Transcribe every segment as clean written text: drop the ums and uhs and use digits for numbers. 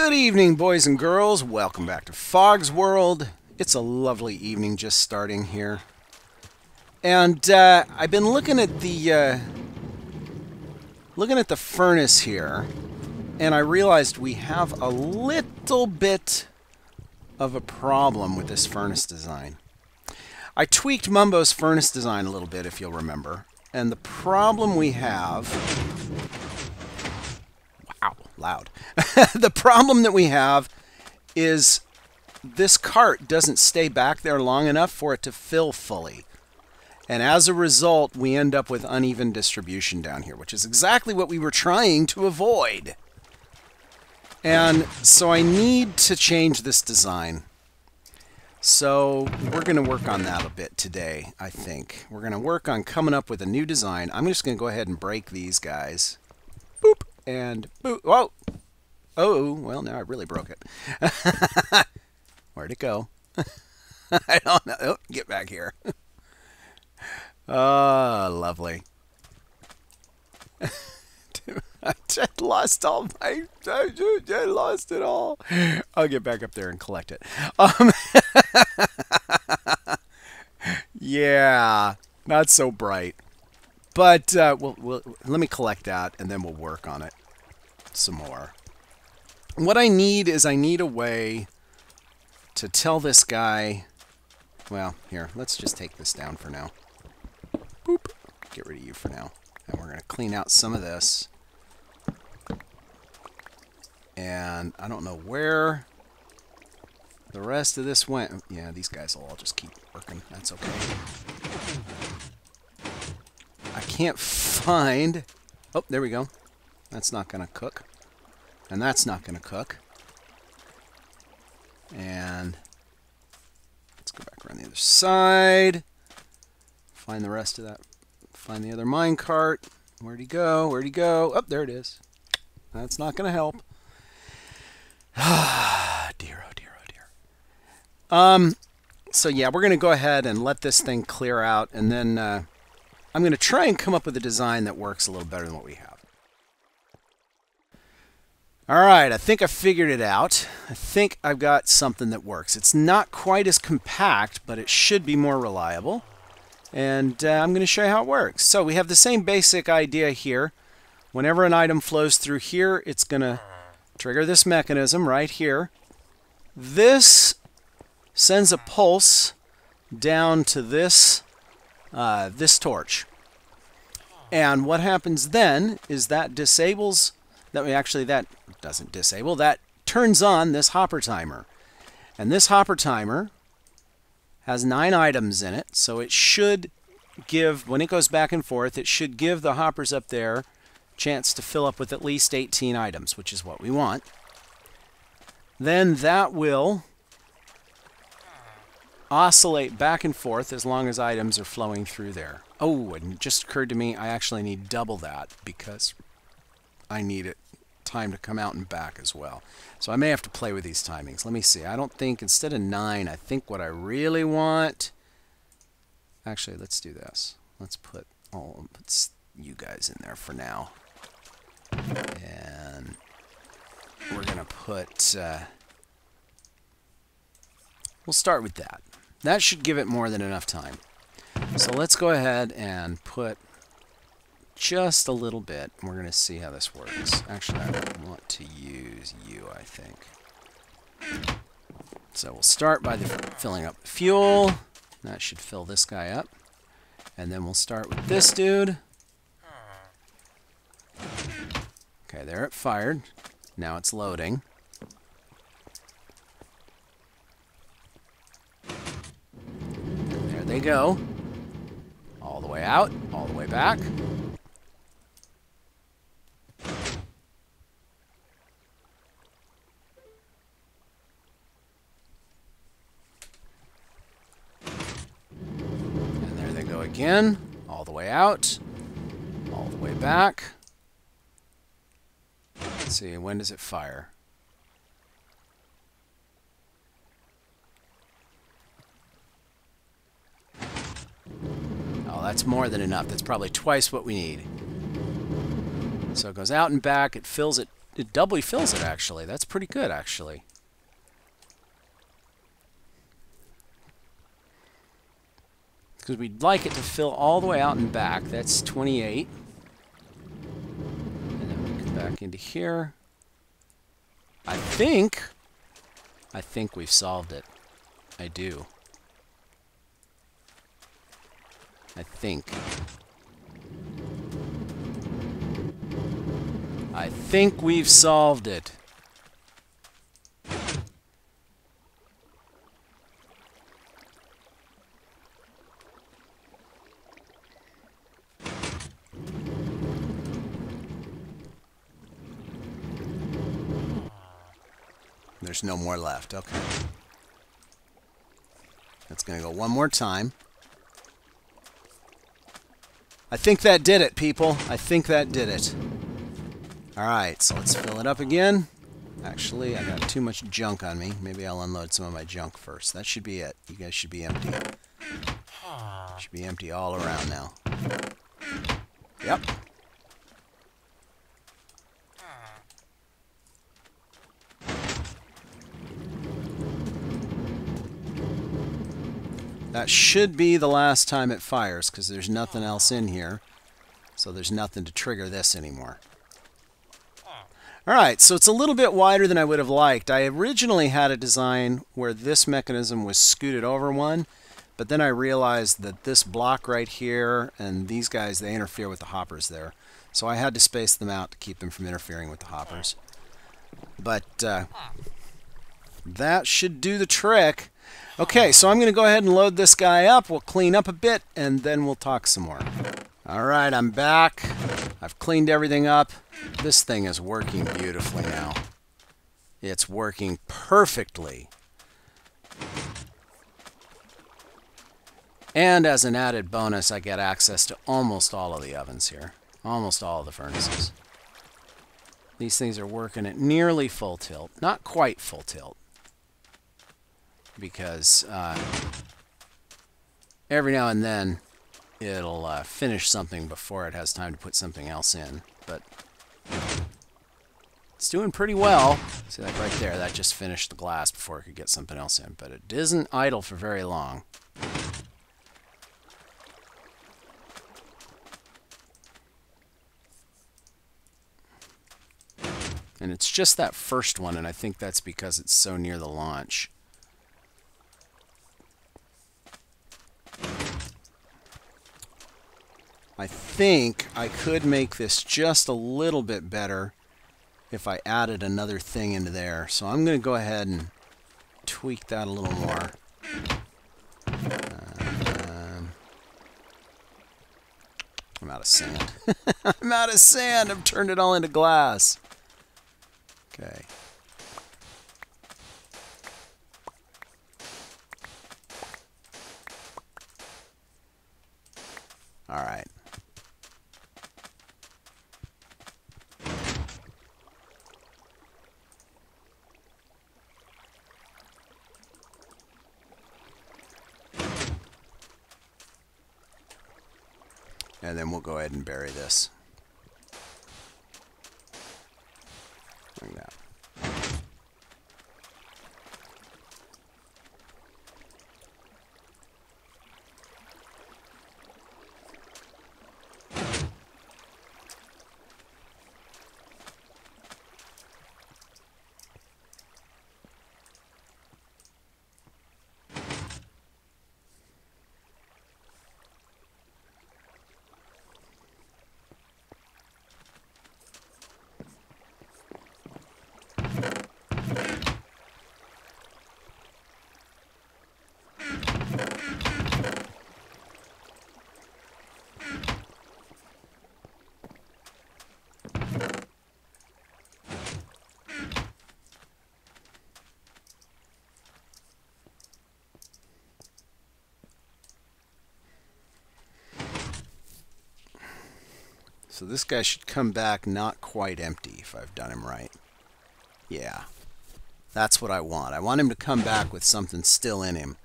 Good evening, boys and girls. Welcome back to Fog's World. It's a lovely evening just starting here. And I've been looking at the furnace here, and I realized we have a little bit of a problem with this furnace design. I tweaked MUMBO's furnace design a little bit, if you'll remember. And the problem we have... Wow, loud. The problem that we have is this cart doesn't stay back there long enough for it to fill fully. And as a result, we end up with uneven distribution down here, which is exactly what we were trying to avoid. And so I need to change this design. So we're going to work on that a bit today, I think. We're going to work on coming up with a new design. I'm just going to go ahead and break these guys. Boop and boop. Whoa! Oh, well, now I really broke it. Where'd it go? I don't know. Oh, get back here. Oh, lovely. I just lost all my... I lost it all. I'll get back up there and collect it. Yeah, not so bright. But let me collect that, and then we'll work on it some more. What I need is I need a way to tell this guy... Well, here, let's just take this down for now. Boop. Get rid of you for now. And we're going to clean out some of this. And I don't know where the rest of this went. Yeah, these guys will all just keep working. That's okay. I can't find... Oh, there we go. That's not going to cook. And that's not going to cook. And let's go back around the other side. Find the rest of that. Find the other minecart. Where'd he go? Where'd he go? Oh, there it is. That's not going to help. Ah, dear, oh dear, oh dear. So yeah, we're going to go ahead and let this thing clear out, and then I'm going to try and come up with a design that works a little better than what we have. Alright, I think I figured it out. I think I've got something that works. It's not quite as compact, but it should be more reliable. And I'm going to show you how it works. So we have the same basic idea here. Whenever an item flows through here, it's going to trigger this mechanism right here. This sends a pulse down to this, this torch. And what happens then is that disables... that doesn't disable. That turns on this hopper timer. And this hopper timer has 9 items in it, so it should give, when it goes back and forth, it should give the hoppers up there a chance to fill up with at least 18 items, which is what we want. Then that will oscillate back and forth as long as items are flowing through there. Oh, and it just occurred to me I actually need double that because I need it time to come out and back as well. So I may have to play with these timings. Let me see. I don't think, instead of 9, I think what I really want... Actually, let's do this. Let's put you guys in there for now. And we're going to put... we'll start with that. That should give it more than enough time. So let's go ahead and put just a little bit. We're going to see how this works. Actually, I want to use you, I think. So we'll start by filling up the fuel. That should fill this guy up. And then we'll start with this dude. Okay, there it fired. Now it's loading. There they go. All the way out, all the way back. Again, all the way out, all the way back. Let's see, when does it fire? Oh, that's more than enough. That's probably twice what we need. So it goes out and back, it fills it it doubly fills it, actually. That's pretty good, actually. Because we'd like it to fill all the way out and back. That's 28. And then we come back into here. I think we've solved it. I do. I think we've solved it. There's no more left. Okay. That's going to go one more time. I think that did it, people. I think that did it. Alright, so let's fill it up again. Actually, I got too much junk on me. Maybe I'll unload some of my junk first. That should be it. You guys should be empty. Should be empty all around now. Yep. That should be the last time it fires, because there's nothing else in here. So there's nothing to trigger this anymore. Alright, so it's a little bit wider than I would have liked. I originally had a design where this mechanism was scooted over one, but then I realized that this block right here and these guys, they interfere with the hoppers there. So I had to space them out to keep them from interfering with the hoppers. But that should do the trick. Okay, so I'm going to go ahead and load this guy up. We'll clean up a bit, and then we'll talk some more. Alright, I'm back. I've cleaned everything up. This thing is working beautifully now. It's working perfectly. And as an added bonus, I get access to almost all of the ovens here. Almost all of the furnaces. These things are working at nearly full tilt. Not quite full tilt. Because every now and then it'll finish something before it has time to put something else in. But it's doing pretty well. See, like right there, that just finished the glass before it could get something else in. But it isn't idle for very long. And it's just that first one, and I think that's because it's so near the launch. I think I could make this just a little bit better if I added another thing into there. So I'm going to go ahead and tweak that a little more. I'm out of sand. I'm out of sand. I've turned it all into glass. Okay. All right. And then we'll go ahead and bury this. Like that. So this guy should come back not quite empty if I've done him right. Yeah, that's what I want. I want him to come back with something still in him.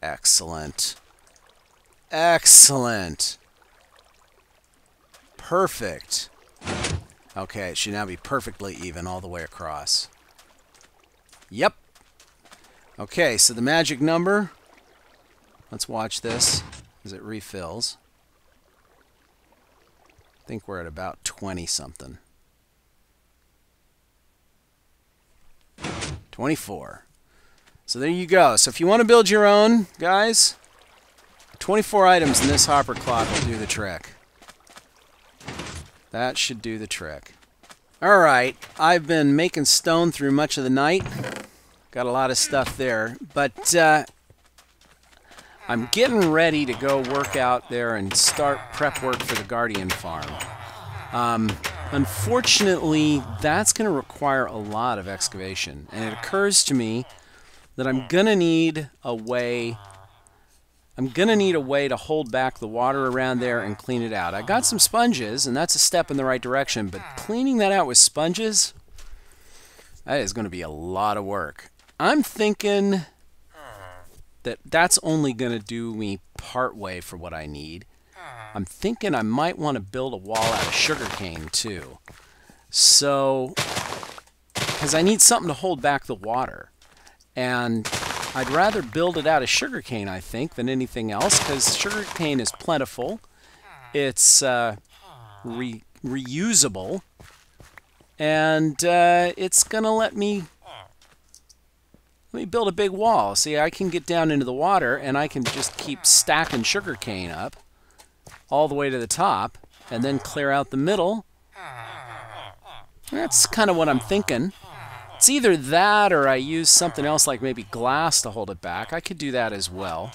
Excellent. Excellent. Perfect. Okay, it should now be perfectly even all the way across. Yep. Okay, so the magic number, let's watch this as it refills. I think we're at about 20 something. 24. So there you go. So if you want to build your own, guys, 24 items in this hopper clock will do the trick. That should do the trick. Alright, I've been making stone through much of the night. Got a lot of stuff there, but I'm getting ready to go work out there and start prep work for the Guardian farm. Unfortunately, that's going to require a lot of excavation, and it occurs to me that I'm going to need a way to hold back the water around there and clean it out. I got some sponges, and that's a step in the right direction, but cleaning that out with sponges, that is going to be a lot of work. I'm thinking that that's only going to do me part way for what I need. I'm thinking I might want to build a wall out of sugarcane too. So, because I need something to hold back the water. And I'd rather build it out of sugarcane, I think, than anything else, because sugarcane is plentiful. It's reusable. And it's going to let me build a big wall. See, I can get down into the water, and I can just keep stacking sugarcane up all the way to the top, and then clear out the middle. That's kind of what I'm thinking. It's either that or I use something else like maybe glass to hold it back. I could do that as well.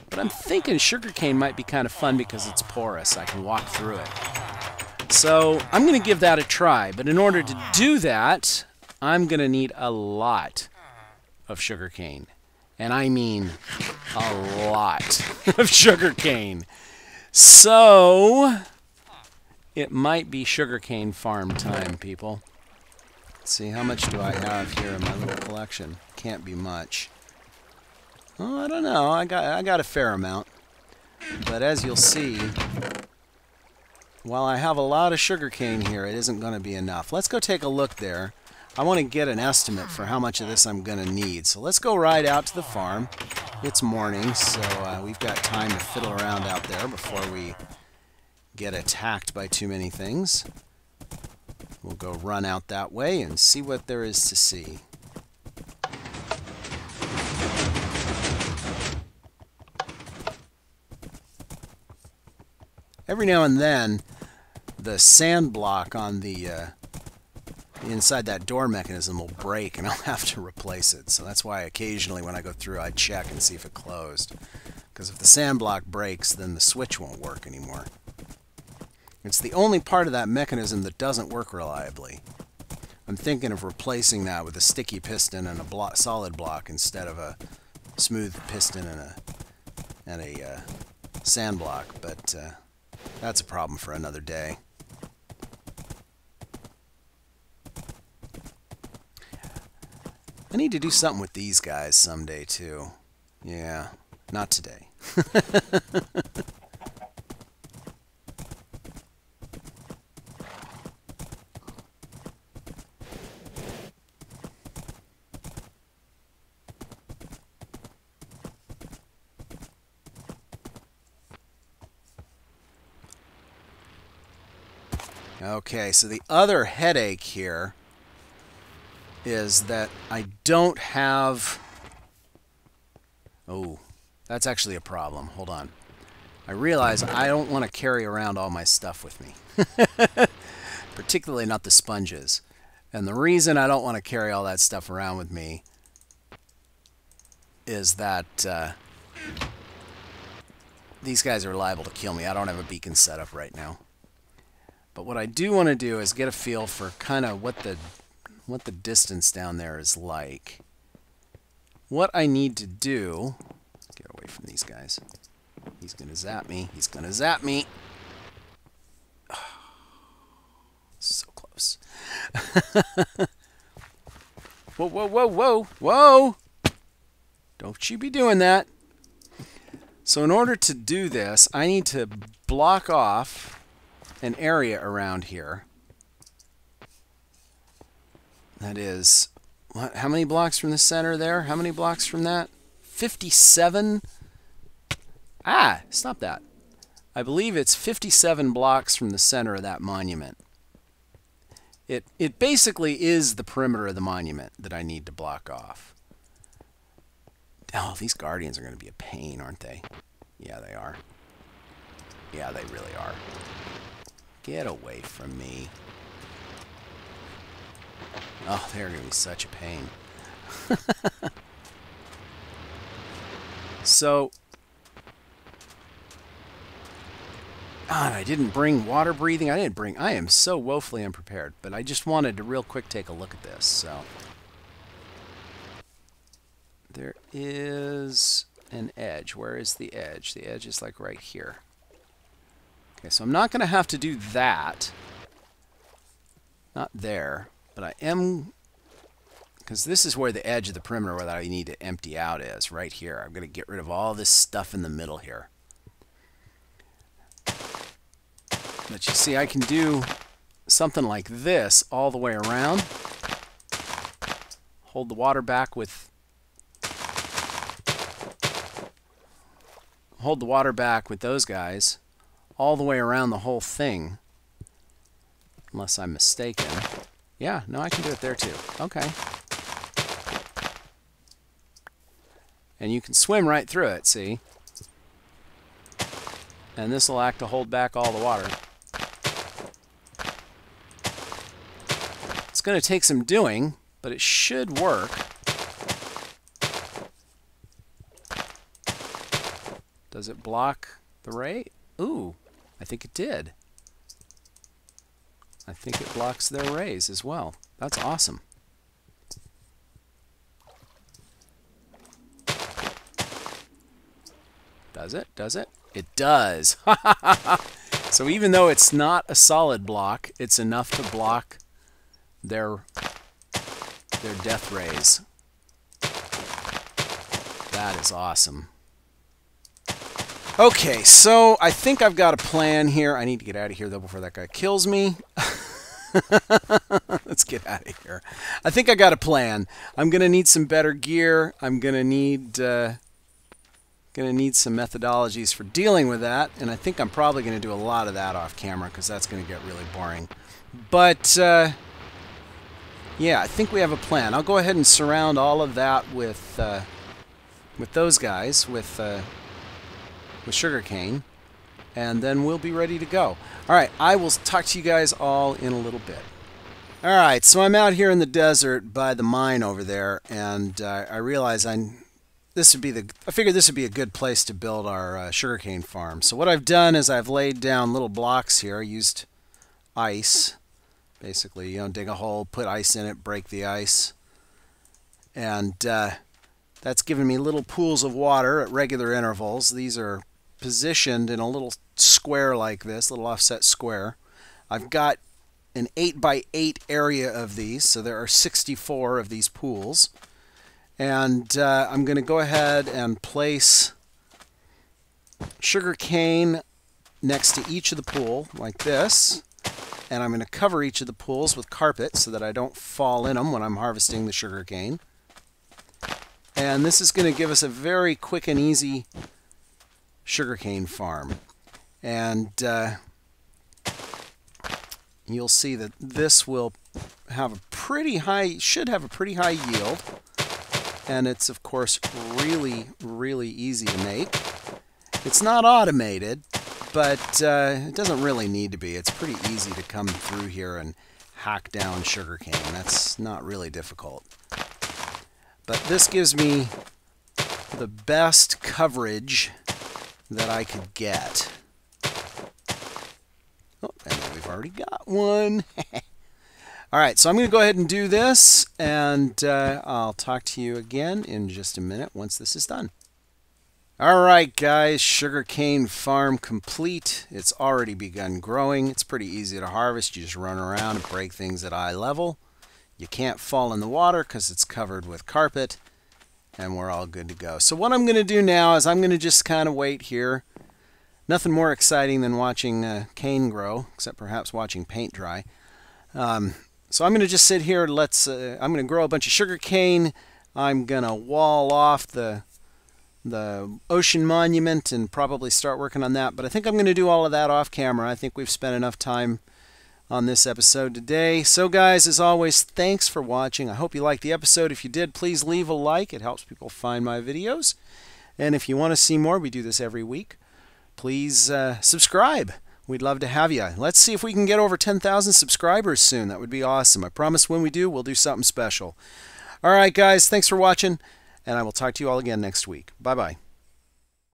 But I'm thinking sugarcane might be kind of fun because it's porous. I can walk through it. So I'm going to give that a try. But in order to do that, I'm going to need a lot of sugarcane. And I mean a lot of sugarcane. So it might be sugarcane farm time, people. Let's see, how much do I have here in my little collection? Can't be much. Oh, I don't know. I got a fair amount. But as you'll see, while I have a lot of sugarcane here, it isn't going to be enough. Let's go take a look there. I want to get an estimate for how much of this I'm going to need. So let's go right out to the farm. It's morning, so we've got time to fiddle around out there before we get attacked by too many things. We'll go run out that way and see what there is to see. Every now and then, the sand block on the inside that door mechanism will break, and I'll have to replace it. So that's why occasionally when I go through, I check and see if it closed. Because if the sand block breaks, then the switch won't work anymore. It's the only part of that mechanism that doesn't work reliably. I'm thinking of replacing that with a sticky piston and a solid block instead of a smooth piston and a sand block, but that's a problem for another day. I need to do something with these guys someday too. Yeah, not today. Okay, so the other headache here is that I don't have... Oh, that's actually a problem. Hold on. I realize I don't want to carry around all my stuff with me. Particularly not the sponges. And the reason I don't want to carry all that stuff around with me is that these guys are liable to kill me. I don't have a beacon set up right now. But what I do want to do is get a feel for kind of what the distance down there is like. What I need to do... Get away from these guys. He's going to zap me. He's going to zap me. Oh, so close. Whoa, whoa, whoa, whoa, whoa! Don't you be doing that. So in order to do this, I need to block off an area around here. That is, what, how many blocks from the center there? How many blocks from that? 57? Ah, stop that. I believe it's 57 blocks from the center of that monument. It basically is the perimeter of the monument that I need to block off. Oh, these guardians are going to be a pain, aren't they? Yeah, they are. Yeah, they really are. Get away from me. Oh, they're going to be such a pain. So, God, I didn't bring water breathing. I am so woefully unprepared, but I just wanted to real quick take a look at this. So, there is an edge. Where is the edge? The edge is like right here. Okay, so I'm not going to have to do that. Not there, but I am, because this is where the edge of the perimeter that I need to empty out is, right here. I'm going to get rid of all this stuff in the middle here. But you see, I can do something like this all the way around. Hold the water back with those guys all the way around the whole thing. Unless I'm mistaken. Yeah, no, I can do it there too. Okay. And you can swim right through it, see? And this will act to hold back all the water. It's going to take some doing, but it should work. Does it block the ray? Ooh, I think it did. I think it blocks their rays as well. That's awesome. Does it? Does it? It does. So even though it's not a solid block, it's enough to block their death rays. That is awesome. Okay, so I think I've got a plan here. I need to get out of here though before that guy kills me. Let's get out of here. I think I got a plan. I'm gonna need some better gear. I'm gonna need some methodologies for dealing with that, and I think I'm probably gonna do a lot of that off camera because that's gonna get really boring. But yeah, I think we have a plan. I'll go ahead and surround all of that with those guys, with sugarcane, and then we'll be ready to go. All right, I will talk to you guys all in a little bit. All right, so I'm out here in the desert by the mine over there, and I realize I figured this would be a good place to build our sugarcane farm. So what I've done is I've laid down little blocks here. I used ice, basically, you know, dig a hole, put ice in it, break the ice, and that's given me little pools of water at regular intervals. These are positioned in a little square like this, little offset square. I've got an 8x8 area of these, so there are 64 of these pools. And I'm going to go ahead and place sugar cane next to each of the pool like this. And I'm going to cover each of the pools with carpet so that I don't fall in them when I'm harvesting the sugar cane. And this is going to give us a very quick and easy sugarcane farm. And you'll see that this will have a pretty high, should have a pretty high yield. And it's, of course, really, really easy to make. It's not automated, but it doesn't really need to be. It's pretty easy to come through here and hack down sugarcane. That's not really difficult. But this gives me the best coverage that I could get. Oh, and then we've already got one. All right, so I'm going to go ahead and do this, and I'll talk to you again in just a minute once this is done. All right, guys, sugarcane farm complete. It's already begun growing. It's pretty easy to harvest. You just run around and break things at eye level. You can't fall in the water because it's covered with carpet. and we're all good to go. So what I'm going to do now is I'm going to just kind of wait here. Nothing more exciting than watching cane grow, except perhaps watching paint dry. So I'm going to just sit here. I'm going to grow a bunch of sugar cane. I'm going to wall off the ocean monument and probably start working on that. But I think I'm going to do all of that off camera. I think we've spent enough time on this episode today. So guys, as always, thanks for watching. I hope you liked the episode. If you did, please leave a like. It helps people find my videos. And if you want to see more, we do this every week. Please subscribe. We'd love to have you. Let's see if we can get over 10,000 subscribers soon. That would be awesome. I promise when we do, we'll do something special. All right, guys, thanks for watching, and I will talk to you all again next week. Bye-bye.